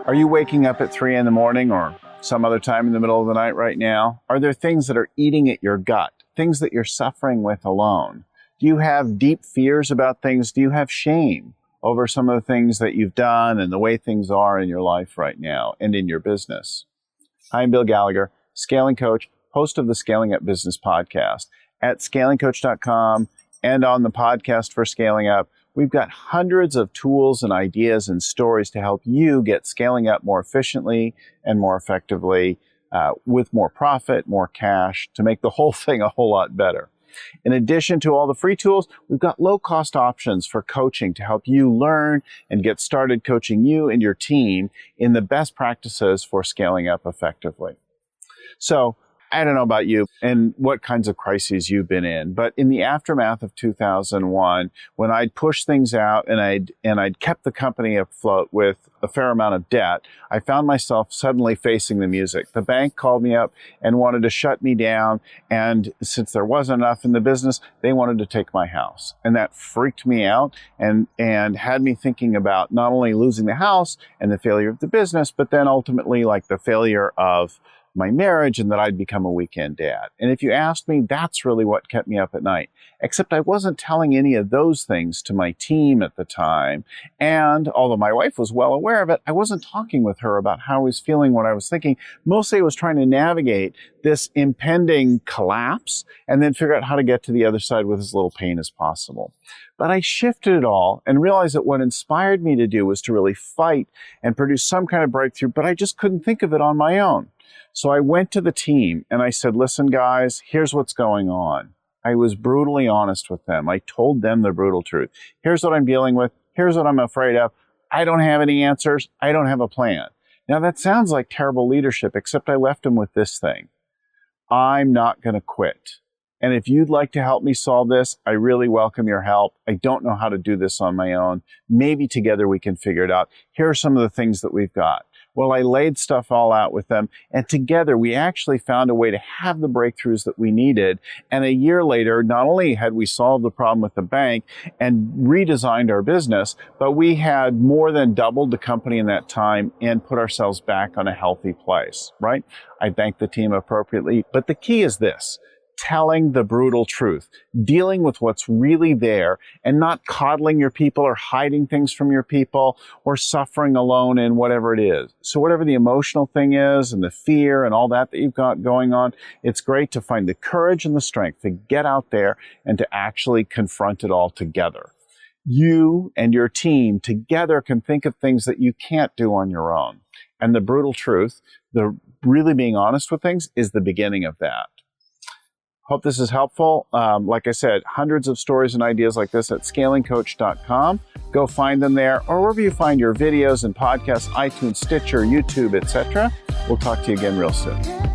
Are you waking up at 3 in the morning or some other time in the middle of the night right now? Are there things that are eating at your gut, things that you're suffering with alone? Do you have deep fears about things? Do you have shame over some of the things that you've done and the way things are in your life right now and in your business? Hi, I'm Bill Gallagher, scaling coach, host of the Scaling Up Business podcast. At scalingcoach.com and on the podcast for Scaling Up, we've got hundreds of tools and ideas and stories to help you get scaling up more efficiently and more effectively with more profit, more cash, to make the whole thing a whole lot better. In addition to all the free tools, we've got low-cost options for coaching to help you learn and get started coaching you and your team in the best practices for scaling up effectively. So, I don't know about you and what kinds of crises you've been in, but in the aftermath of 2001, when I'd pushed things out and I'd kept the company afloat with a fair amount of debt, I found myself suddenly facing the music. The bank called me up and wanted to shut me down, and since there wasn't enough in the business, they wanted to take my house. And that freaked me out and had me thinking about not only losing the house and the failure of the business, but then ultimately like the failure of my marriage and that I'd become a weekend dad. And if you asked me, that's really what kept me up at night. Except I wasn't telling any of those things to my team at the time. And although my wife was well aware of it, I wasn't talking with her about how I was feeling, what I was thinking. Mostly I was trying to navigate this impending collapse and then figure out how to get to the other side with as little pain as possible. But I shifted it all and realized that what inspired me to do was to really fight and produce some kind of breakthrough, but I just couldn't think of it on my own. So I went to the team and I said, listen, guys, here's what's going on. I was brutally honest with them. I told them the brutal truth. Here's what I'm dealing with. Here's what I'm afraid of. I don't have any answers. I don't have a plan. Now that sounds like terrible leadership, except I left them with this thing. I'm not going to quit. And if you'd like to help me solve this, I really welcome your help. I don't know how to do this on my own. Maybe together we can figure it out. Here are some of the things that we've got. Well, I laid stuff all out with them, and together we actually found a way to have the breakthroughs that we needed. And a year later, not only had we solved the problem with the bank and redesigned our business, but we had more than doubled the company in that time and put ourselves back on a healthy place, right? I thanked the team appropriately, but the key is this: telling the brutal truth, dealing with what's really there and not coddling your people or hiding things from your people or suffering alone in whatever it is. So whatever the emotional thing is and the fear and all that you've got going on, it's great to find the courage and the strength to get out there and to actually confront it all together. You and your team together can think of things that you can't do on your own. And the brutal truth, the really being honest with things, is the beginning of that. Hope this is helpful. Like I said, hundreds of stories and ideas like this at scalingcoach.com. Go find them there, or wherever you find your videos and podcasts, iTunes, Stitcher, YouTube, etc. We'll talk to you again real soon.